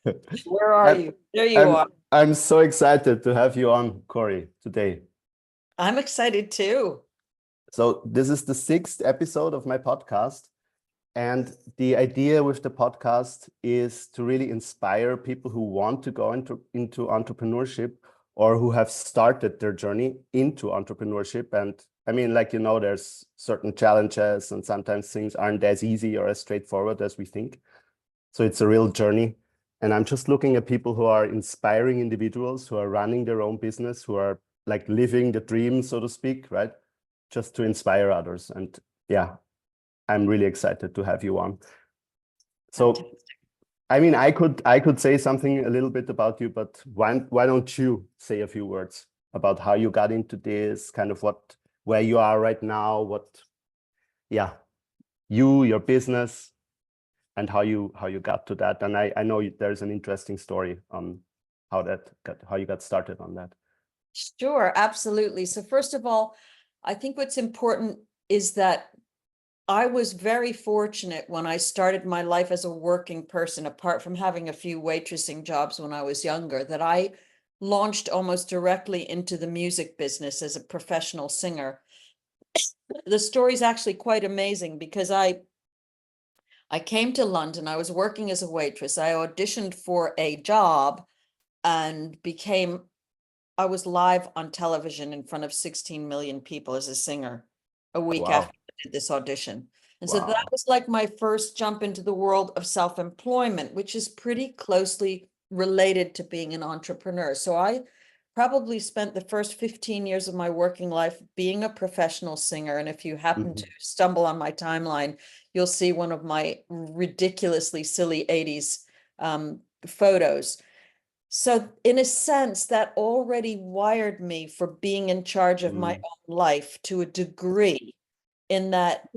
Where are I'm, you? There you I'm, are. I'm so excited to have you on, Cori, today. I'm excited too. So this is the sixth episode of my podcast. And the idea with the podcast is to really inspire people who want to go into entrepreneurship or who have started their journey into entrepreneurship. And I mean, like, there's certain challenges and sometimes things aren't as easy or as straightforward as we think. So it's a real journey. And I'm just looking at people who are inspiring individuals, who are running their own business, who are like living the dream, so to speak, right? Just to inspire others. And yeah, I'm really excited to have you on. So, Fantastic. I mean, I could say something a little bit about you, but why don't you say a few words about how you got into this, kind of where you are right now, yeah, your business, and how you got to that. And I know there's an interesting story on how you got started on that. Sure, absolutely. So first of all, I think what's important is that I was very fortunate when I started my life as a working person, apart from having a few waitressing jobs when I was younger, that I launched almost directly into the music business as a professional singer. The story's actually quite amazing because I came to London, I was working as a waitress. I auditioned for a job and I was live on television in front of 16 million people as a singer a week Wow. after I did this audition. And so that Wow. was like my first jump into the world of self-employment, which is pretty closely related to being an entrepreneur. So I probably spent the first 15 years of my working life being a professional singer. And if you happen to Mhm. stumble on my timeline, you'll see one of my ridiculously silly 80s photos. So in a sense, that already wired me for being in charge of my Mm. own life to a degree, in that,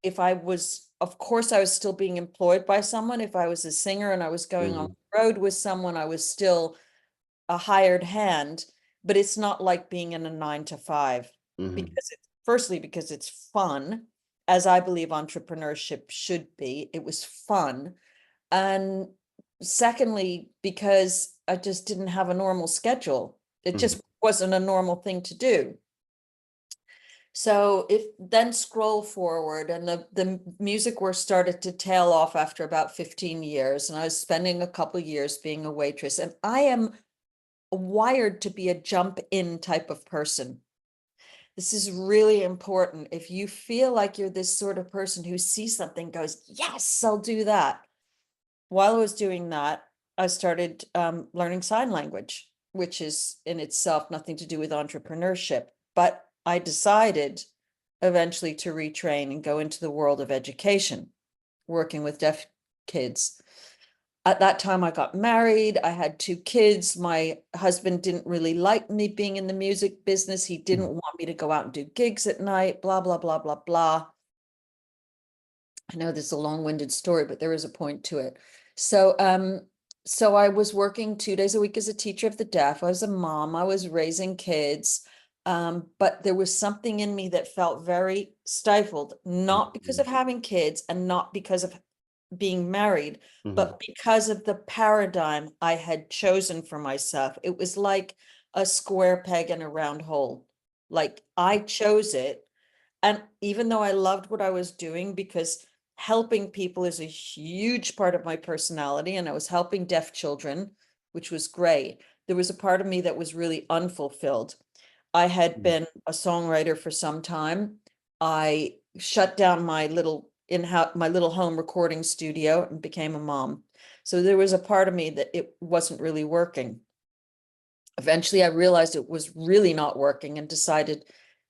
if I was, of course, I was still being employed by someone. If I was a singer and I was going on Mhm. the road with someone, I was still a hired hand, but it's not like being in a 9 to 5, Mhm. because firstly, because it's fun, as I believe entrepreneurship should be. It was fun. And secondly, because I just didn't have a normal schedule. It Mhm. just wasn't a normal thing to do. So if then scroll forward, and the music work started to tail off after about 15 years, and I was spending a couple years being a waitress, and I am wired to be a jump in type of person. This is really important. If you feel like you're this sort of person who sees something, goes, yes, I'll do that. While I was doing that, I started learning sign language, which is in itself nothing to do with entrepreneurship. But I decided eventually to retrain and go into the world of education, working with deaf kids. At that time, I got married. I had 2 kids. My husband didn't really like me being in the music business. He didn't want me to go out and do gigs at night, blah, blah, blah, blah, blah. I know this is a long-winded story, but there is a point to it. So I was working 2 days a week as a teacher of the deaf. I was a mom. I was raising kids. But there was something in me that felt very stifled, not because of Mhm. having kids and not because of being married, Mhm. but because of the paradigm I had chosen for myself. It was like a square peg in a round hole. Like I chose it. And even though I loved what I was doing, because helping people is a huge part of my personality, and I was helping deaf children, which was great, there was a part of me that was really unfulfilled. I had Mhm. been a songwriter for some time. I shut down my little home recording studio and became a mom. So there was a part of me that it wasn't really working. Eventually, I realized it was really not working and decided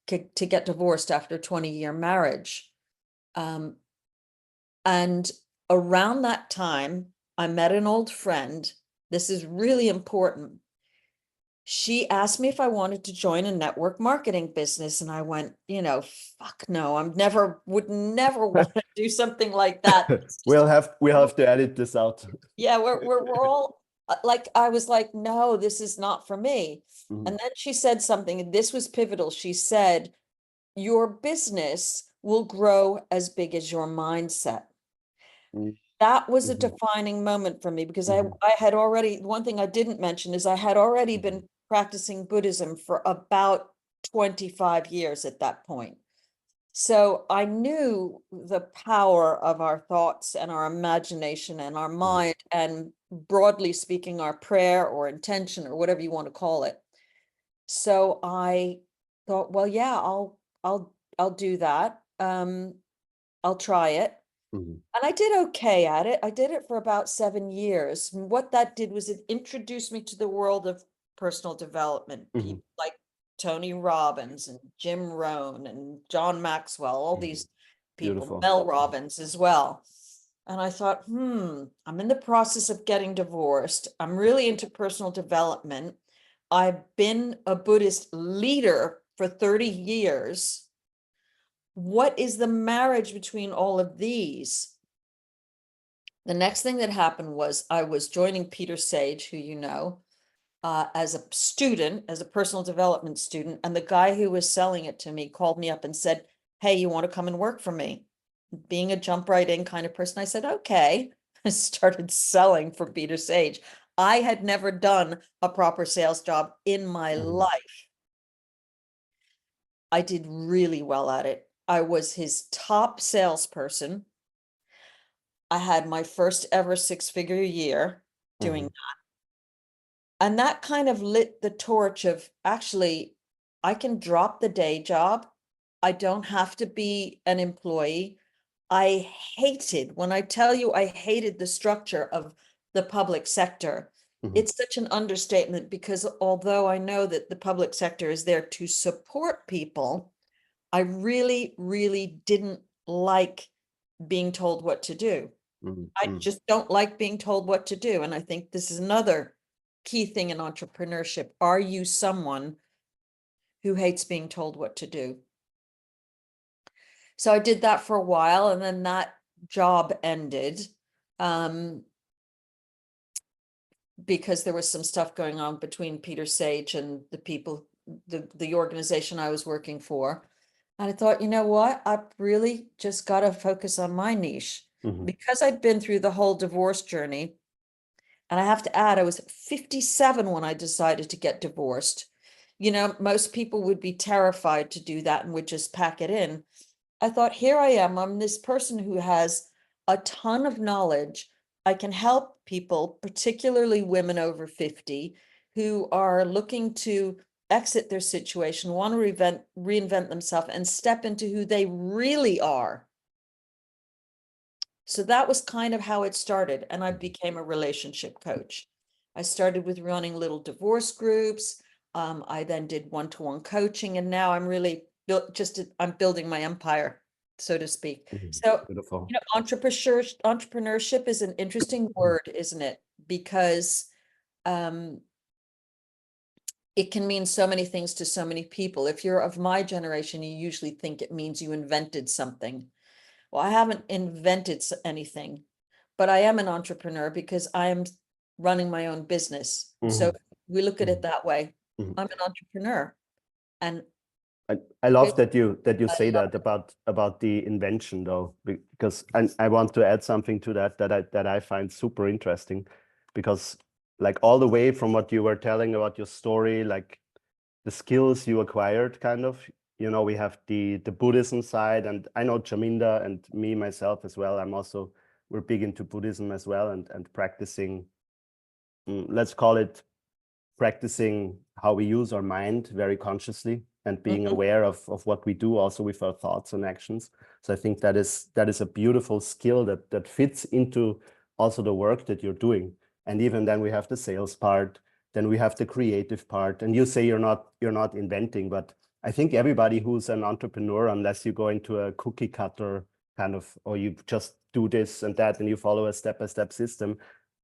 to get divorced after a 20-year marriage. Um, and around that time, I met an old friend. This is really important. She asked me if I wanted to join a network marketing business, and I went, fuck no, would never want to do something like that. We'll have to edit this out. Yeah, we're all like, I was like, no, this is not for me. Mhm. And then she said something, and this was pivotal. She said, your business will grow as big as your mindset. That was a Mhm. defining moment for me because Mhm. I had already, one thing I didn't mention is I had already been practicing Buddhism for about 25 years at that point. So I knew the power of our thoughts and our imagination and our Mhm. mind, and broadly speaking, our prayer or intention or whatever you want to call it. So I thought, well, yeah, I'll do that. I'll try it. Mhm. And I did okay at it. I did it for about 7 years. And what that did was it introduced me to the world of personal development. Mhm. People like Tony Robbins and Jim Rohn and John Maxwell, all Mhm. these people, Beautiful. Mel Robbins as well. And I thought, I'm in the process of getting divorced. I'm really into personal development. I've been a Buddhist leader for 30 years. What is the marriage between all of these? The next thing that happened was I was joining Peter Sage, who you know, as a student, as a personal development student. And the guy who was selling it to me called me up and said, hey, you want to come and work for me? Being a jump right in kind of person, I said, okay. I started selling for Peter Sage. I had never done a proper sales job in my Mhm. life. I did really well at it. I was his top salesperson. I had my first ever six-figure year doing Mhm. that. And that kind of lit the torch of actually, I can drop the day job. I don't have to be an employee. I hated, when I tell you I hated the structure of the public sector, Mhm. it's such an understatement because although I know that the public sector is there to support people, I really, really didn't like being told what to do. Mhm. I Mhm. just don't like being told what to do. And I think this is another key thing in entrepreneurship. Are you someone who hates being told what to do? So I did that for a while, and then that job ended because there was some stuff going on between Peter Sage and the people, the organization I was working for. And I thought, you know what? I've really just got to focus on my niche. Mhm. Because I'd been through the whole divorce journey, and I have to add, I was 57 when I decided to get divorced. You know, most people would be terrified to do that and would just pack it in. I thought, here I am. I'm this person who has a ton of knowledge. I can help people, particularly women over 50, who are looking to exit their situation, want to reinvent themselves and step into who they really are. So that was kind of how it started. And I became a relationship coach. I started with running little divorce groups. I then did one-to-one coaching, and now I'm really I'm building my empire, so to speak. Mhm. So, Beautiful. you know, entrepreneurship is an interesting word, isn't it? Because um, it can mean so many things to so many people. If you're of my generation, you usually think it means you invented something. Well, I haven't invented anything, but I am an entrepreneur because I am running my own business. So Mhm. we look at it Mhm. that way. Mhm. I'm an entrepreneur, and I love it, that you I say love that about the invention though, because I want to add something to that I find super interesting, because like all the way from what you were telling about your story, like the skills you acquired, kind of, you know, we have the Buddhism side, and I know Jaminda and me myself as well. We're big into Buddhism as well, and practicing, let's call it practicing how we use our mind very consciously and being Mhm. aware of what we do also with our thoughts and actions. So I think that is a beautiful skill that fits into also the work that you're doing. And even then we have the sales part, then we have the creative part. And you say you're not inventing, but I think everybody who's an entrepreneur, unless you go into a cookie cutter kind of, or you just do this and that and you follow a step-by-step system,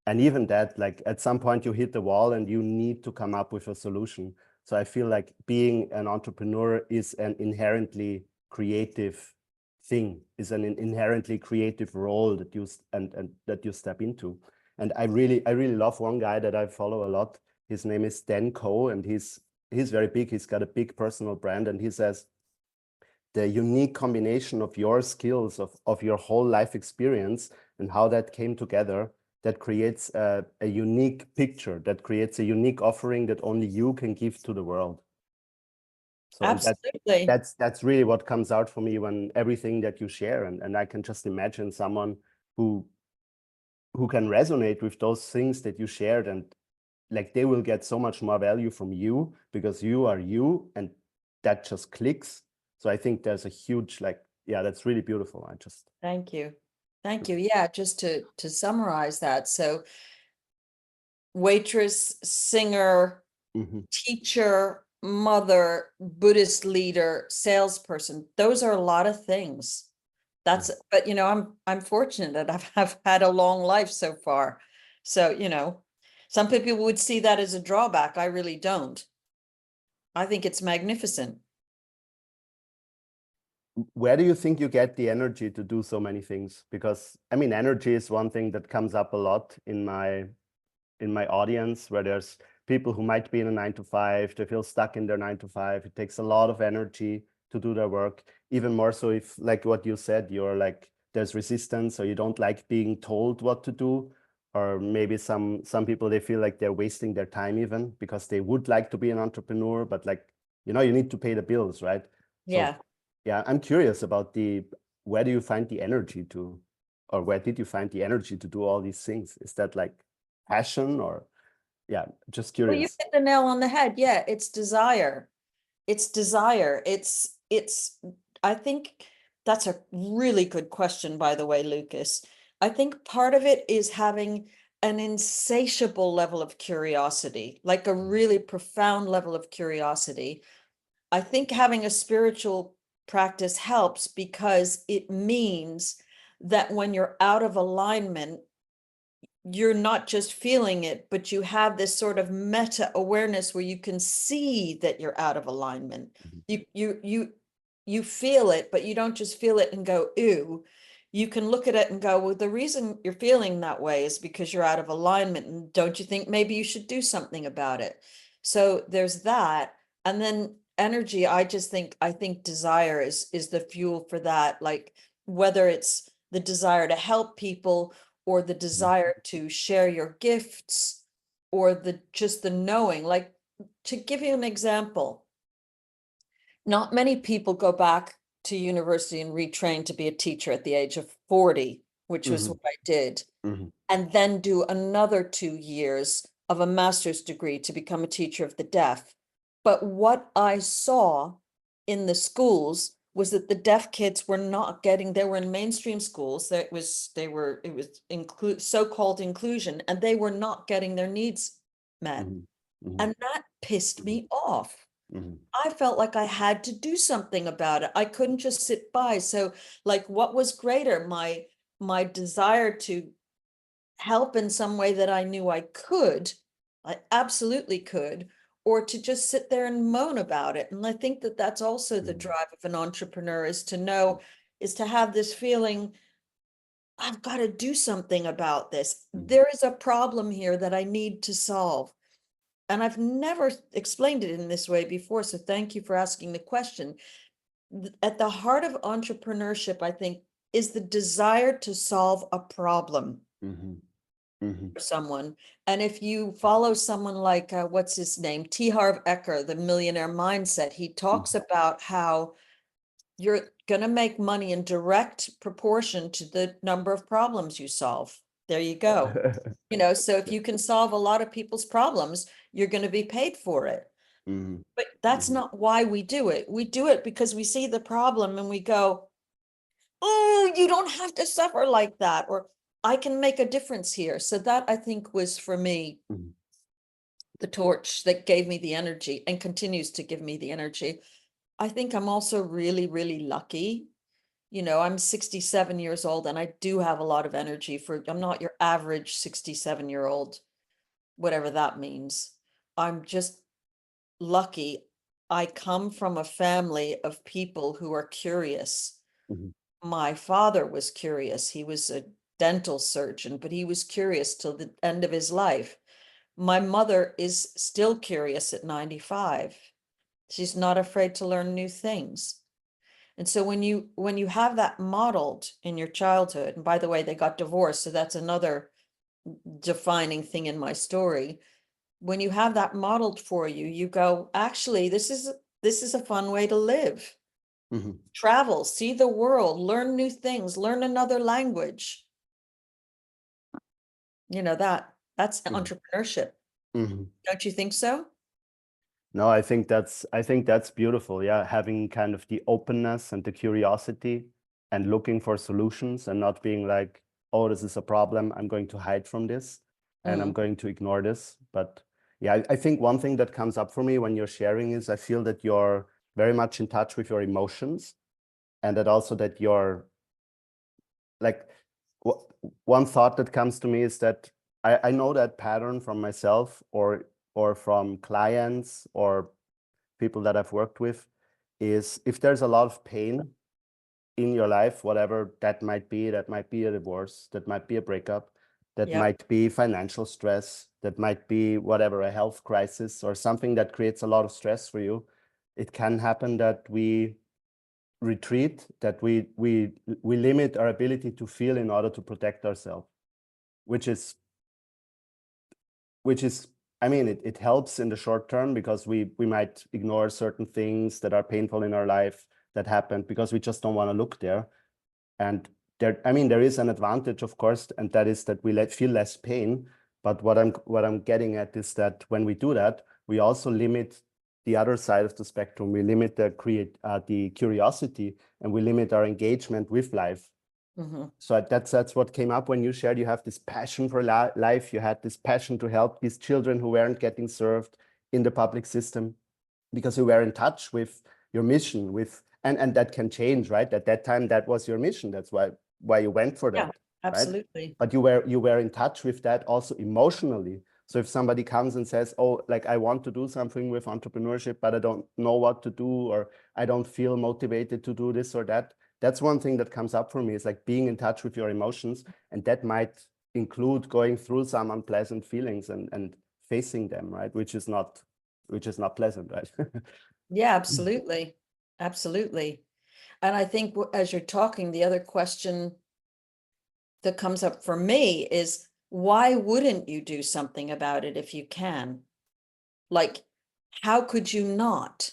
and even that, like at some point you hit the wall and you need to come up with a solution. So I feel like being an entrepreneur is an inherently creative thing, is an inherently creative role that and that you step into. And I really love one guy that I follow a lot. His name is Dan Coe, and he's very big. He's got a big personal brand, and he says the unique combination of your skills, of your whole life experience, and how that came together, that creates a unique picture, that creates a unique offering that only you can give to the world. So Absolutely. that's really what comes out for me when everything that you share, and I can just imagine someone who can resonate with those things that you shared, and like they will get so much more value from you because you are you, and that just clicks. So I think there's a huge, like, yeah, that's really beautiful. Thank you. Thank you. Yeah, just to summarize that. So waitress, singer, Mhm. teacher, mother, Buddhist leader, salesperson, those are a lot of things. That's, but you know, I'm fortunate that I've had a long life so far. So, you know, some people would see that as a drawback. I really don't. I think it's magnificent. Where do you think you get the energy to do so many things? Because I mean, energy is one thing that comes up a lot in my audience, where there's people who might be in a 9 to 5, they feel stuck in their 9 to 5. It takes a lot of energy to do their work, even more so if, like what you said, you're like, there's resistance, or you don't like being told what to do. Or maybe some people, they feel like they're wasting their time even because they would like to be an entrepreneur, but like, you know, you need to pay the bills, right? So Yeah. yeah, I'm curious about where do you find the energy to, or where did you find the energy to do all these things? Is that like passion, or yeah, just Well, you curious. hit the nail on the head. Yeah, it's desire. It's desire. I think that's a really good question, by the way, Lucas. I think part of it is having an insatiable level of curiosity, like a really profound level of curiosity. I think having a spiritual practice helps because it means that when you're out of alignment, you're not just feeling it, but you have this sort of meta awareness where you can see that you're out of alignment. Mhm. You feel it, but you don't just feel it and go, ew. You can look at it and go, well, the reason you're feeling that way is because you're out of alignment. And don't you think maybe you should do something about it? So there's that. And then energy, I think desire is the fuel for that. Like whether it's the desire to help people or the desire to share your gifts or just the knowing. Like, to give you an example, not many people go back to university and retrain to be a teacher at the age of 40, which was Mhm. what I did, Mhm. and then do another 2 years of a master's degree to become a teacher of the deaf. But what I saw in the schools was that the deaf kids were not getting, they were in mainstream schools, it was so-called inclusion, and they were not getting their needs met. Mhm. Mhm. And that pissed me off. Mhm. I felt like I had to do something about it. I couldn't just sit by. So like, what was greater, my desire to help in some way that I knew I absolutely could, or to just sit there and moan about it. And I think that that's also the Mhm. drive of an entrepreneur, is to know, is to have this feeling, I've got to do something about this. Mhm. There is a problem here that I need to solve. And I've never explained it in this way before. So thank you for asking the question. At the heart of entrepreneurship, I think, is the desire to solve a problem Mhm. Mhm. for someone. And if you follow someone like, what's his name? T. Harv Eker, the millionaire mindset, he talks Mhm. about how you're going to make money in direct proportion to the number of problems you solve. There you go. You know, so if you can solve a lot of people's problems, you're going to be paid for it. Mhm. But that's Mhm. not why we do it. We do it because we see the problem and we go, oh, you don't have to suffer like that, or I can make a difference here. So that, I think, was for me Mhm. the torch that gave me the energy and continues to give me the energy. I think I'm also really, really lucky. You know, I'm 67 years old and I do have a lot of energy I'm not your average 67-year-old, whatever that means. I'm just lucky. I come from a family of people who are curious. Mhm. My father was curious. He was a dental surgeon, but he was curious till the end of his life. My mother is still curious at 95. She's not afraid to learn new things. And so when you have that modeled in your childhood, and by the way, they got divorced, so that's another defining thing in my story. When you have that modeled for you, you go, actually, this is a fun way to live. Mhm. Travel, see the world, learn new things, learn another language. You know, that's Mhm. entrepreneurship. Mhm. Don't you think so? No, I think that's beautiful. Yeah, having kind of the openness and the curiosity and looking for solutions and not being like, oh, this is a problem. I'm going to hide from this and I'm Mm, going to ignore this. But yeah, I think one thing that comes up for me when you're sharing is I feel that you're very much in touch with your emotions, and that also that you're like one thought that comes to me is that I know that pattern from myself or from clients or people that I've worked with, is if there's a lot of pain in your life, whatever that might be a divorce, that might be a breakup, that yep. might be financial stress, that might be whatever, a health crisis or something that creates a lot of stress for you. It can happen that we retreat, that we limit our ability to feel in order to protect ourselves, which is I mean, it helps in the short term because we might ignore certain things that are painful in our life that happened because we just don't want to look there. And there, I mean, there is an advantage, of course, and that is that we feel less pain. But what I'm getting at is that when we do that, we also limit the other side of the spectrum. We limit the curiosity, and we limit our engagement with life. Mm-hmm. So that's what came up when you shared. You have this passion for life. You had this passion to help these children who weren't getting served in the public system because you were in touch with your mission. And that can change, right? At that time, that was your mission. That's why you went for Yeah, that, right? absolutely. But you were in touch with that also emotionally. So if somebody comes and says, "Oh, like I want to do something with entrepreneurship, but I don't know what to do, or I don't feel motivated to do this or that," that's one thing that comes up for me, is like being in touch with your emotions, and that might include going through some unpleasant feelings and facing them, right? Which is not pleasant, right? Yeah, absolutely. Absolutely. And I think as you're talking, the other question that comes up for me is, why wouldn't you do something about it if you can? Like, how could you not?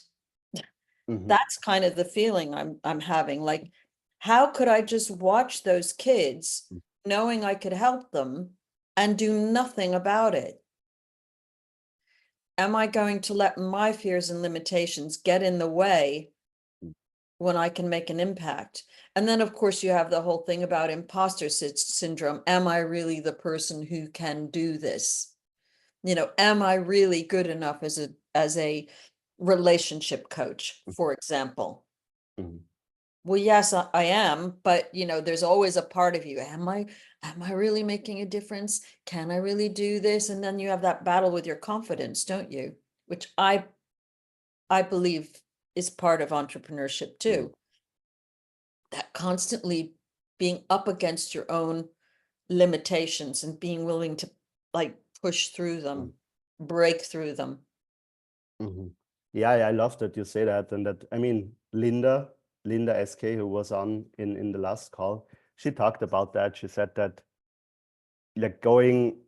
Mhm. That's kind of the feeling I'm having. Like, how could I just watch those kids knowing I could help them and do nothing about it? Am I going to let my fears and limitations get in the way when I can make an impact? And then, of course, you have the whole thing about imposter syndrome. Am I really the person who can do this? You know, am I really good enough as a relationship coach, for example? Mhm. Well, yes, I am, but you know, there's always a part of you. Am I really making a difference? Can I really do this? And then you have that battle with your confidence, don't you? Which I believe is part of entrepreneurship Mhm. too. That constantly being up against your own limitations and being willing to like push through Mhm. them, break through them. Mhm. Yeah, I love that you say that. And that, I mean, Linda SK, who was on in the last call, she talked about that. She said that like going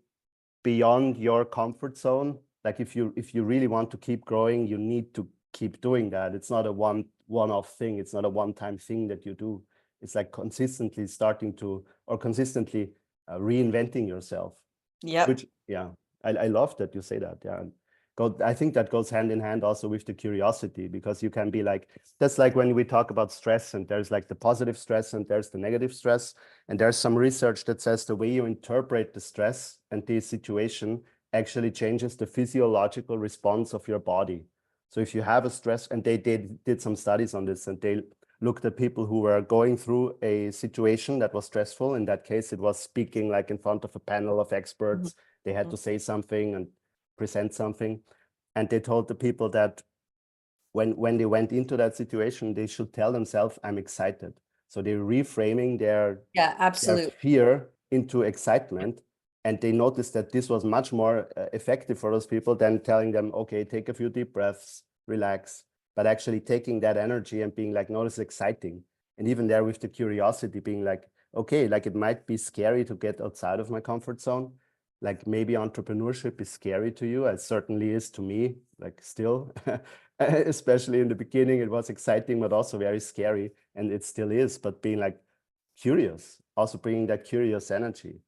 beyond your comfort zone, like if you really want to keep growing, you need to keep doing that. It's not a one-off thing. It's not a one-time thing that you do. It's like consistently starting to, or consistently reinventing yourself. Yep. Which, yeah, I love that you say that. Yeah. I think that goes hand in hand also with the curiosity, because you can be like, that's like when we talk about stress, and there's like the positive stress and there's the negative stress. And there's some research that says the way you interpret the stress and the situation actually changes the physiological response of your body. So if you have a stress, and they did some studies on this, and they looked at people who were going through a situation that was stressful. In that case, it was speaking like in front of a panel of experts. They had to say something and present something. And they told the people that when they went into that situation, they should tell themselves, "I'm excited." So they're reframing Yeah, their absolutely. fear into excitement. And they noticed that this was much more effective for those people than telling them, "Okay, take a few deep breaths, relax." but actually taking that energy and being like, no, this is exciting. And even there with the curiosity being like, okay, like it might be scary to get outside of my comfort zone. Like maybe entrepreneurship is scary to you. It certainly is to me, like still, especially in the beginning, it was exciting, but also very scary. And it still is, but being like curious, also bringing that curious energy.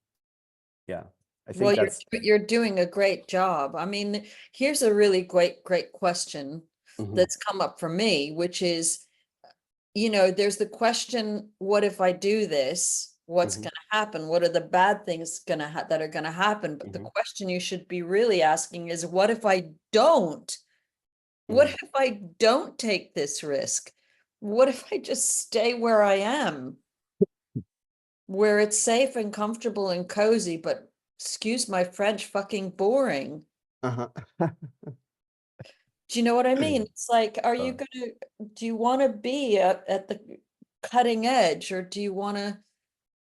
Yeah, I Well, think that's. you're doing a great job. I mean, here's a really great question that's come up for me, which is, there's the question, what if I do this? What's going to happen? What are the bad things that are going to happen? But the question you should be really asking is, what if I don't? What if I don't take this risk? What if I just stay where I am, where it's safe and comfortable and cozy, but excuse my French, fucking boring? Uh-huh. Do you know what I mean? It's like, do you want to be at the cutting edge, or do you want to,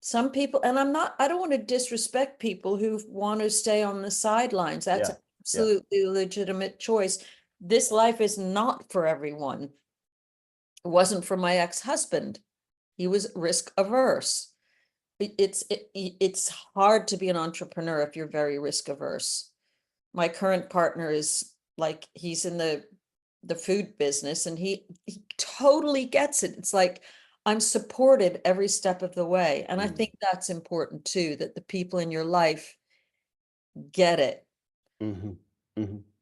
some people, and I don't want to disrespect people who want to stay on the sidelines. That's Yeah, an yeah. absolutely legitimate choice. This life is not for everyone. It wasn't for my ex-husband. He was risk averse. It's hard to be an entrepreneur if you're very risk averse. My current partner is like, he's in the food business, and he totally gets it. It's like, I'm supported every step of the way. And I think that's important too, that the people in your life get it,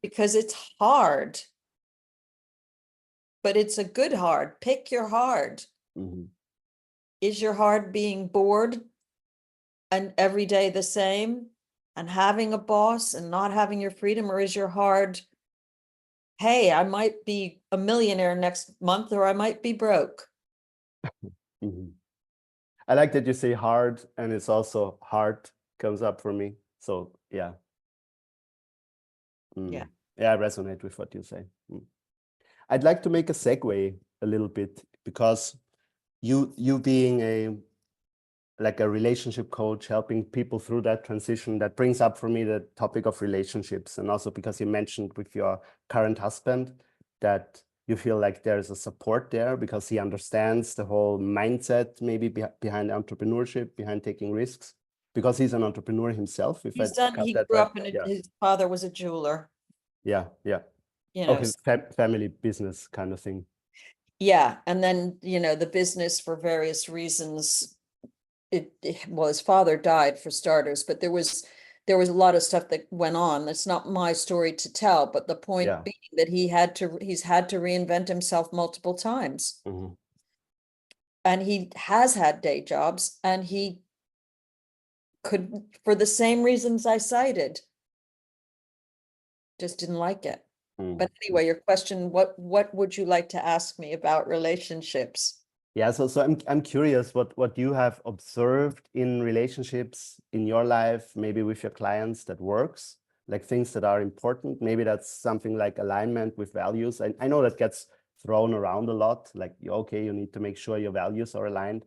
because it's hard, but it's a good hard. Pick your hard. Is your hard being bored and every day the same and having a boss and not having your freedom? Or is your hard, hey, I might be a millionaire next month, or I might be broke? I like that you say hard, and it's also heart comes up for me. So yeah. Yeah. Yeah, I resonate with what you say. I'd like to make a segue a little bit, because you being a relationship coach, helping people through that transition, that brings up for me the topic of relationships. And also because you mentioned with your current husband that you feel like there's a support there because he understands the whole mindset maybe behind entrepreneurship, behind taking risks, because he's an entrepreneur himself, if I got He that grew right. up in Yeah, his father was a jeweler, yeah, yeah. you know. Okay, family business kind of thing. Yeah, and then, the business, for various reasons, well, his father died for starters, but there was a lot of stuff that went on. That's not my story to tell, but the point Yeah. being that he's had to reinvent himself multiple times. And he has had day jobs, and he could, for the same reasons I cited, just didn't like it. But anyway, your question, what would you like to ask me about relationships? Yeah, so I'm curious what you have observed in relationships in your life, maybe with your clients, that works, like things that are important. Maybe that's something like alignment with values. I know that gets thrown around a lot, like, okay, you need to make sure your values are aligned.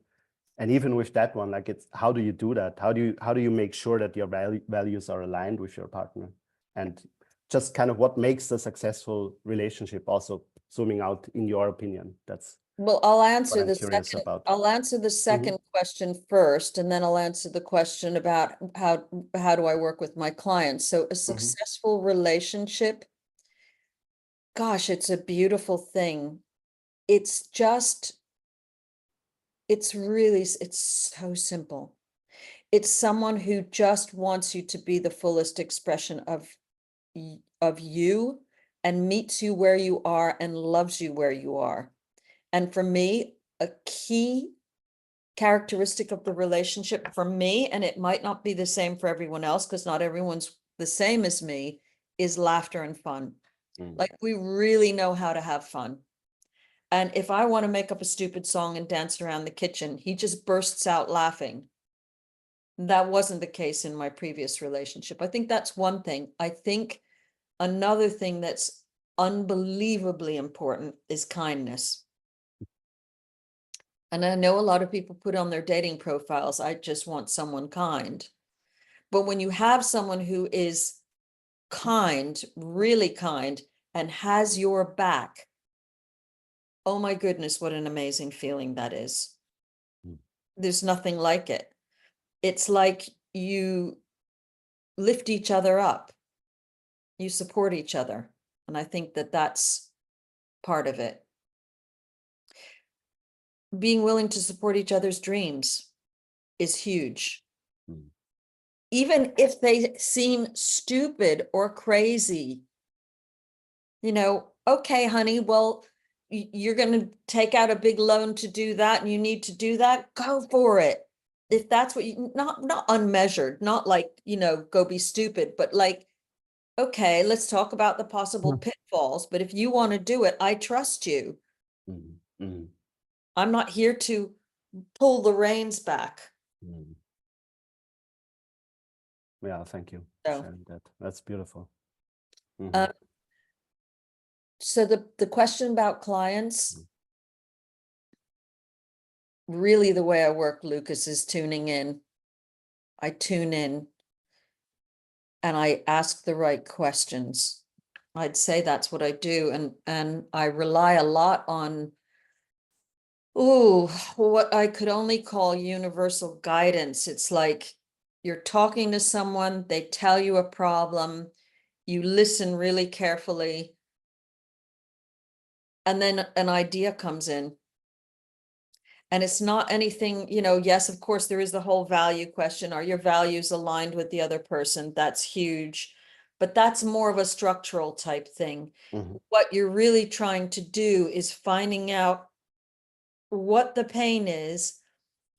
And even with that one, like, it's how do you do that? How do you make sure that your values are aligned with your partner? And just kind of what makes a successful relationship, also zooming out, in your opinion. That's Well, I'll what answer I'm the curious second, about. I'll answer the second question first, and then I'll answer the question about how do I work with my clients. So a successful relationship, gosh, it's a beautiful thing. It's just, it's so simple. It's someone who just wants you to be the fullest expression of you, and meets you where you are and loves you where you are. And for me, a key characteristic of the relationship for me, and it might not be the same for everyone else because not everyone's the same as me, is laughter and fun. Like, we really know how to have fun. And if I want to make up a stupid song and dance around the kitchen, he just bursts out laughing. That wasn't the case in my previous relationship. I think that's one thing. I think another thing that's unbelievably important is kindness. And I know a lot of people put on their dating profiles, I just want someone kind. But when you have someone who is kind, really kind, and has your back, oh my goodness, what an amazing feeling that is. Mm. There's nothing like it. It's like you lift each other up, you support each other. And I think that that's part of it. Being willing to support each other's dreams is huge. Mm. Even if they seem stupid or crazy, okay, honey, well, you're going to take out a big loan to do that and you need to do that, go for it. If that's what you, not unmeasured, not like, go be stupid, but like, okay, let's talk about the possible pitfalls, but if you want to do it, I trust you. Mm. Mm. I'm not here to pull the reins back. Mm. Yeah, thank you for So, sharing that. That's beautiful. so the question about clients, really the way I work, Lucas, is tuning in. I tune in and I ask the right questions. I'd say that's what I do. And I rely a lot on, what I could only call universal guidance. It's like you're talking to someone, they tell you a problem, you listen really carefully, and then an idea comes in. And it's not anything, yes, of course, there is the whole value question. Are your values aligned with the other person? That's huge. But that's more of a structural type thing. Mm-hmm. What you're really trying to do is finding out what the pain is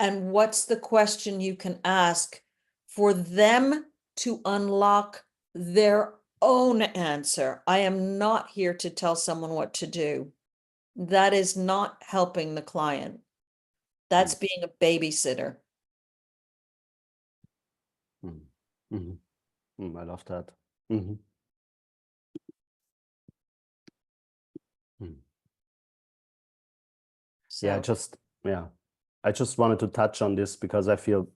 and what's the question you can ask for them to unlock their own answer. I am not here to tell someone what to do. That is not helping the client. That's being a babysitter. Mm-hmm. Mm-hmm. I love that. Mm-hmm. Mm. Yeah, So, I just wanted to touch on this because I feel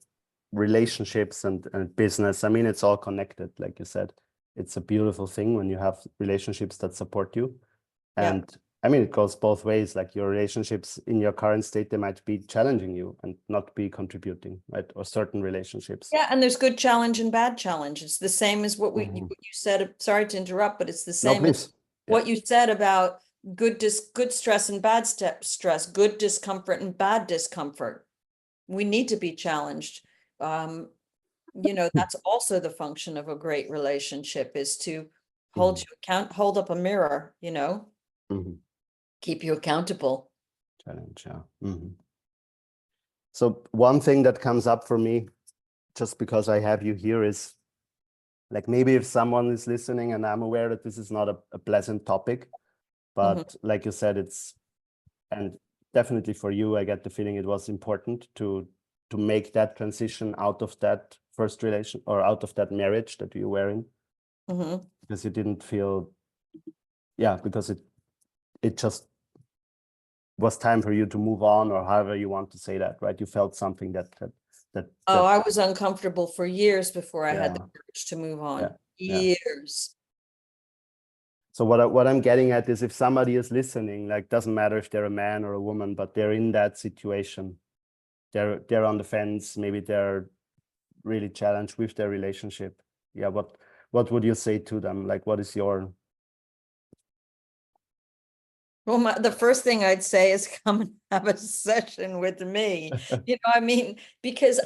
relationships and business, I mean, it's all connected. Like you said, it's a beautiful thing when you have relationships that support you. yeah. And I mean, it goes both ways. Like your relationships in your current state, they might be challenging you and not be contributing, right? Or certain relationships. Yeah, and there's good challenge and bad challenge. It's the same as what Mhm. what you said. Sorry to interrupt, but it's the No, same as please. Yeah. what you said about good stress and bad stress, good discomfort and bad discomfort. We need to be challenged. That's also the function of a great relationship, is to hold Mhm. you hold up a mirror, Mhm. keep you accountable. Challenge, yeah. Mhm. So one thing that comes up for me, just because I have you here, is like maybe if someone is listening and I'm aware that this is not a pleasant topic, but like you said, and definitely for you, I get the feeling it was important to make that transition out of that first relation or out of that marriage that you were in, because you didn't feel, because it just was time for you to move on, or however you want to say that, right? You felt something that Oh, I was uncomfortable for years before I had the yeah, courage to move on. yeah, yeah. Years. So what I'm getting at is, if somebody is listening, like, doesn't matter if they're a man or a woman, but they're in that situation, they're on the fence, maybe they're really challenged with their relationship. Yeah, what would you say to them? Like, what is your Well, the first thing I'd say is come and have a session with me. Because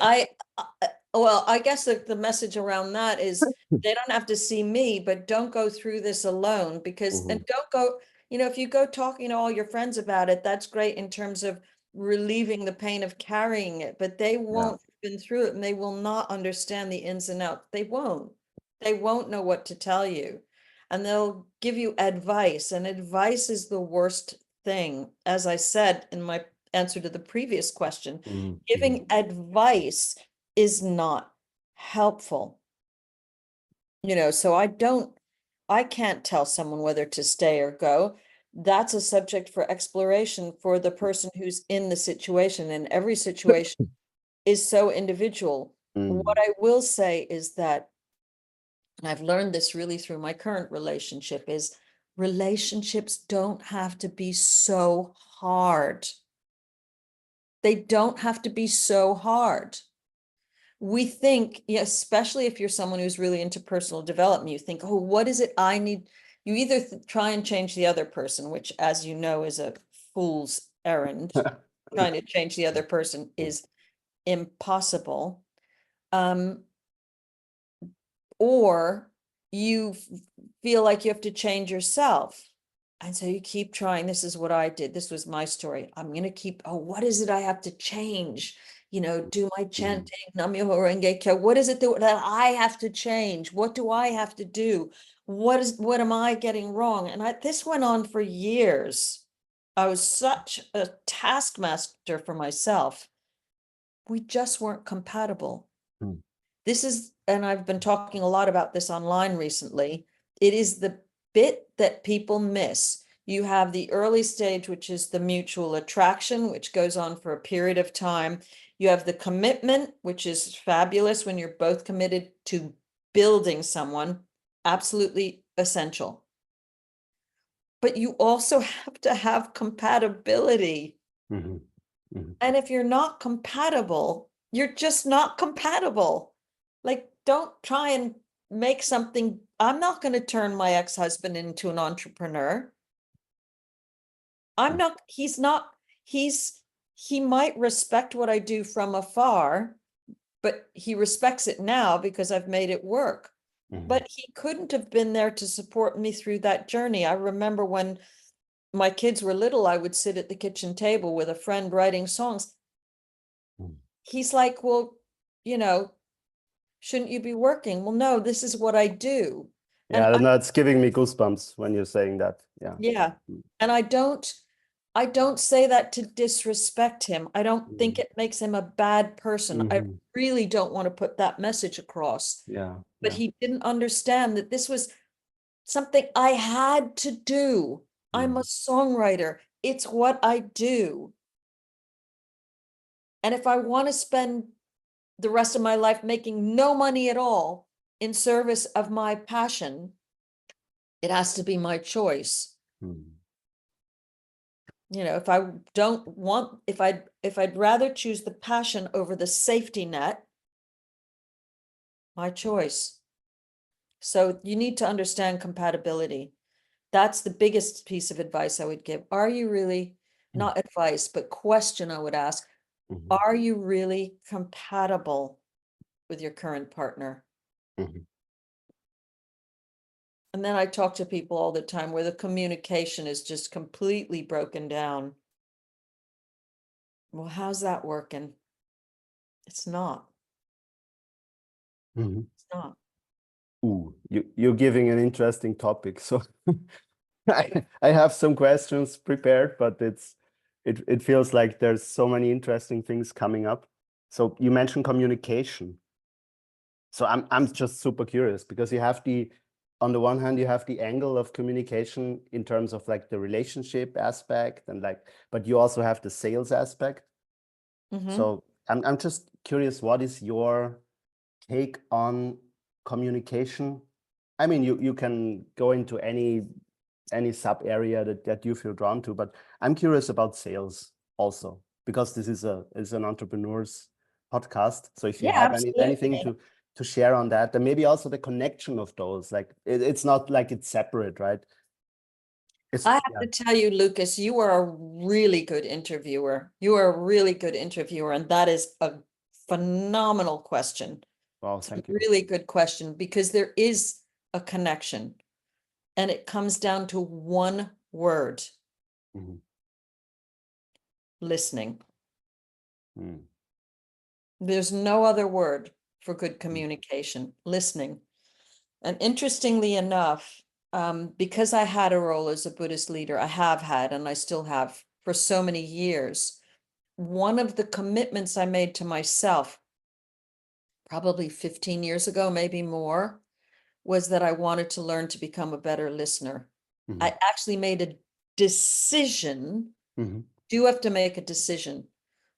well, I guess the message around that is they don't have to see me, but don't go through this alone, because, and don't go, if you go talking to all your friends about it, that's great in terms of relieving the pain of carrying it, but they yeah. won't have been through it and they will not understand the ins and outs. They won't know what to tell you. And they'll give you advice, and advice is the worst thing. As I said in my answer to the previous question, giving advice is not helpful. So I can't tell someone whether to stay or go. That's a subject for exploration for the person who's in the situation, and every situation is so individual. What I will say is that, and I've learned this really through my current relationship, is relationships don't have to be so hard. They don't have to be so hard. We think, yeah, especially if you're someone who's really into personal development, you think, oh, what is it I need? You either try and change the other person, which, as you know, is a fool's errand. Trying to change the other person is impossible. Or you feel like you have to change yourself. And so you keep trying. This is what I did. This was my story. I'm going to keep, oh, what is it I have to change? Do my chanting, Nam-myoho Renge Kyo. What is it that I have to change? What do I have to do? What am I getting wrong? And this went on for years. I was such a taskmaster for myself. We just weren't compatible. This is, and I've been talking a lot about this online recently, it is the bit that people miss. You have the early stage, which is the mutual attraction, which goes on for a period of time. You have the commitment, which is fabulous when you're both committed to building someone, absolutely essential. But you also have to have compatibility. And if you're not compatible, you're just not compatible. Like, don't try and make something. I'm not going to turn my ex-husband into an entrepreneur. I'm not, he's not, he might respect what I do from afar, but he respects it now because I've made it work. But he couldn't have been there to support me through that journey. I remember when my kids were little, I would sit at the kitchen table with a friend writing songs. He's like, well, shouldn't you be working? Well, no, this is what I do. Yeah, I don't know, it's giving me goosebumps when you're saying that. Yeah. Yeah. And I don't say that to disrespect him. I don't think it makes him a bad person. I really don't want to put that message across. Yeah. But he didn't understand that this was something I had to do. I'm a songwriter. It's what I do. And if I want to spend the rest of my life making no money at all in service of my passion, it has to be my choice. If I don't want, if I'd rather choose the passion over the safety net, my choice. So you need to understand compatibility. That's the biggest piece of advice I would give. Are you really, not advice, but question I would ask, are you really compatible with your current partner? And then I talk to people all the time where the communication is just completely broken down. Well, how's that working? It's not. It's not. Ooh, you're giving an interesting topic. So I have some questions prepared, but it feels like there's so many interesting things coming up. So you mentioned communication. So I'm just super curious because on the one hand, you have the angle of communication in terms of like the relationship aspect and but you also have the sales aspect. So I'm just curious, what is your take on communication? I mean, you can go into any sub area that you feel drawn to, but I'm curious about sales also, because this is an entrepreneur's podcast. So if you have anything to share on that, and maybe also the connection of those, like it's not like it's separate, right? I have to tell you, Lucas, you are a really good interviewer. You are a really good interviewer, and that is a phenomenal question. Wow, thank you. Really good question, because there is a connection, and it comes down to one word: listening. There's no other word for good communication: listening. And interestingly enough, because I had a role as a Buddhist leader, I have had, and I still have for so many years, one of the commitments I made to myself, probably 15 years ago, maybe more, was that I wanted to learn to become a better listener. I actually made a decision. You have to make a decision.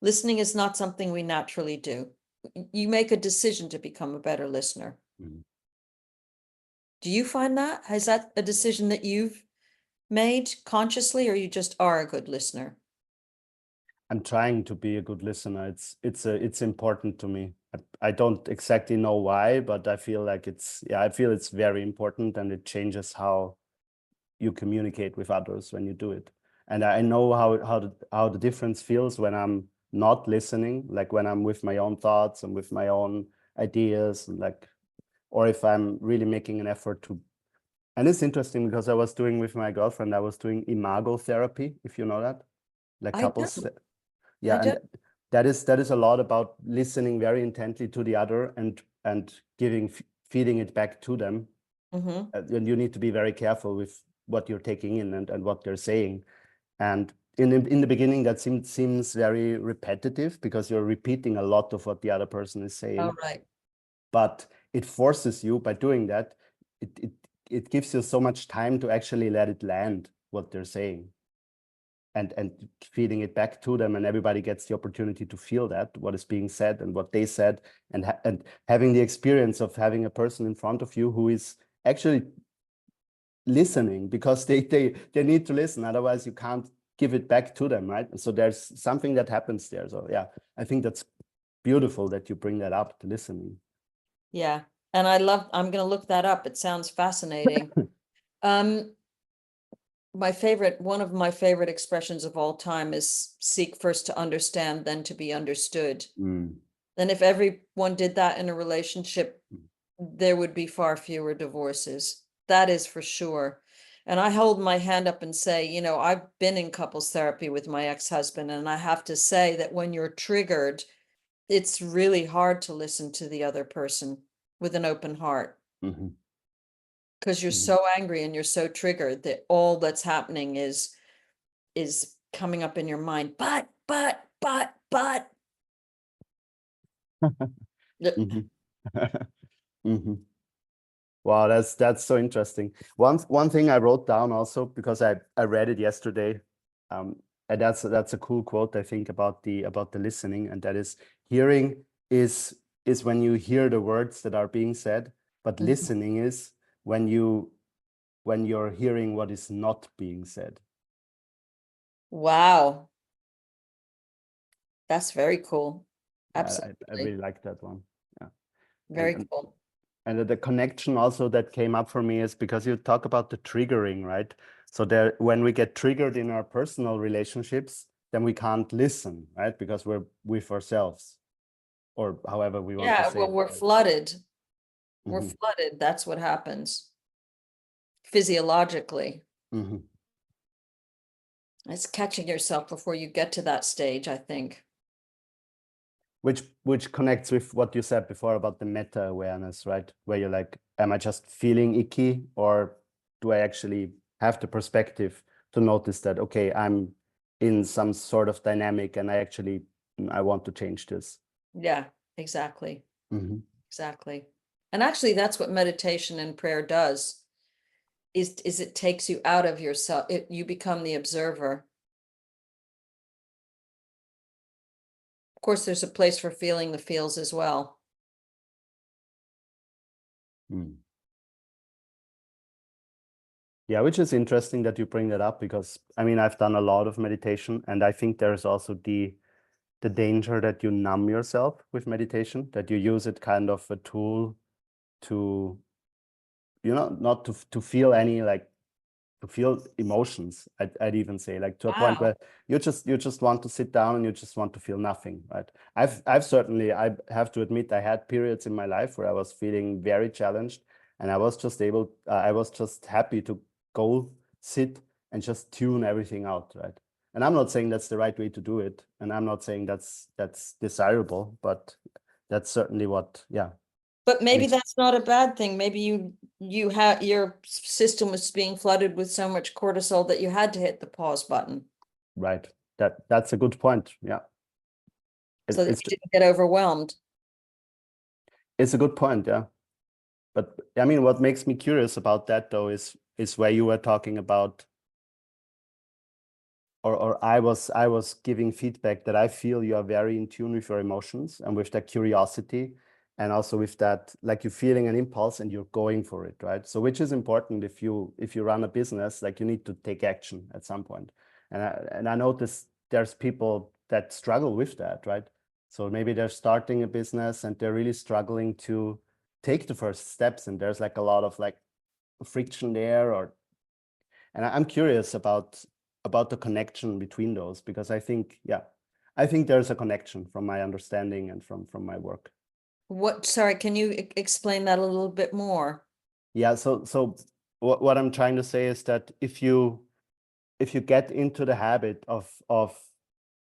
Listening is not something we naturally do. You make a decision to become a better listener. Do you find that? Is that a decision that you've made consciously, or you just are a good listener? I'm trying to be a good listener. It's important to me. I don't exactly know why, but I feel like I feel it's very important, and it changes how you communicate with others when you do it. And I know how the difference feels when I'm not listening, like when I'm with my own thoughts and with my own ideas, and like, or if I'm really making an effort to. And it's interesting because I was doing with my girlfriend, I was doing imago therapy, if you know that, like I couples. don't. I Yeah, and don't. that is a lot about listening very intently to the other and feeding it back to them. Mm-hmm. And you need to be very careful with what you're taking in and what they're saying. And in the beginning, that seems very repetitive because you're repeating a lot of what the other person is Oh, saying. right. But it forces you, by doing that, it it it gives you so much time to actually let it land what they're saying, and feeding it back to them, and everybody gets the opportunity to feel that what is being said and what they said, and having the experience of having a person in front of you who is actually listening, because they need to listen, otherwise you can't give it back to them, right? So there's something that happens there. So yeah, I think that's beautiful that you bring that up, the listening. Yeah. And I'm going to look that up. It sounds fascinating. Um, one of my favorite expressions of all time is seek first to understand, then to be understood. Mm. And if everyone did that in a relationship, there would be far fewer divorces. That is for sure. And I hold my hand up and say, I've been in couples therapy with my ex-husband, and I have to say that when you're triggered, it's really hard to listen to the other person with an open heart, Mm-hmm. because you're Mm-hmm. so angry and you're so triggered that all that's happening is coming up in your mind. But. Mm-hmm. Mm-hmm. Wow, that's so interesting. One thing I wrote down also, because I read it yesterday, and that's a cool quote, I think, about the listening, and that is, hearing is when you hear the words that are being said, but Mhm. listening is when you're hearing what is not being said. Wow, that's very cool. Yeah, I Absolutely. really like that one. Yeah. And, Very and cool. And the connection also that came up for me is because you talk about the triggering, right? So there, when we get triggered in our personal relationships, then we can't listen, right? Because we're with ourselves, or however we want to Yeah, say well, it, we're right? flooded. We're Mm-hmm. flooded. That's what happens physiologically. Mm-hmm. It's catching yourself before you get to that stage, I think. Which connects with what you said before about the meta awareness, right? Where you're like, am I just feeling icky, or do I actually have the perspective to notice that, okay, I'm in some sort of dynamic and I want to change this. Yeah, exactly. Mm-hmm. Exactly. And actually, that's what meditation and prayer does, is it takes you out of yourself. You become the observer. Of course, there's a place for feeling the feels as well. Mm. Yeah, which is interesting that you bring that up, because I mean, I've done a lot of meditation, and I think there's also the danger that you numb yourself with meditation, that you use it kind of a tool to, not to feel any, like, to feel emotions. I'd even say, like, to a point Wow. where you just want to sit down and you just want to feel nothing, right? I've certainly, I have to admit, I had periods in my life where I was feeling very challenged, and I was just happy to go sit and just tune everything out, right? And I'm not saying that's the right way to do it, and I'm not saying that's desirable, but that's certainly what, yeah, But maybe makes, that's not a bad thing. Maybe you had your system was being flooded with so much cortisol that you had to hit the pause button right. That's a good point. Yeah. so that It's you didn't get overwhelmed. it's a good point, yeah. But I mean, what makes me curious about that, though, is where you were talking about, or I was giving feedback that I feel you are very in tune with your emotions and with that curiosity. And also with that, like you're feeling an impulse and you're going for it, right? So which is important if you run a business, like you need to take action at some point. And I notice there's people that struggle with that, right? So maybe they're starting a business and they're really struggling to take the first steps, and there's like a lot of like friction there, and I'm curious about the connection between those, because I think, yeah, I think there's a connection from my understanding and from my work. Sorry, can you explain that a little bit more? Yeah, so what I'm trying to say is that if you get into the habit of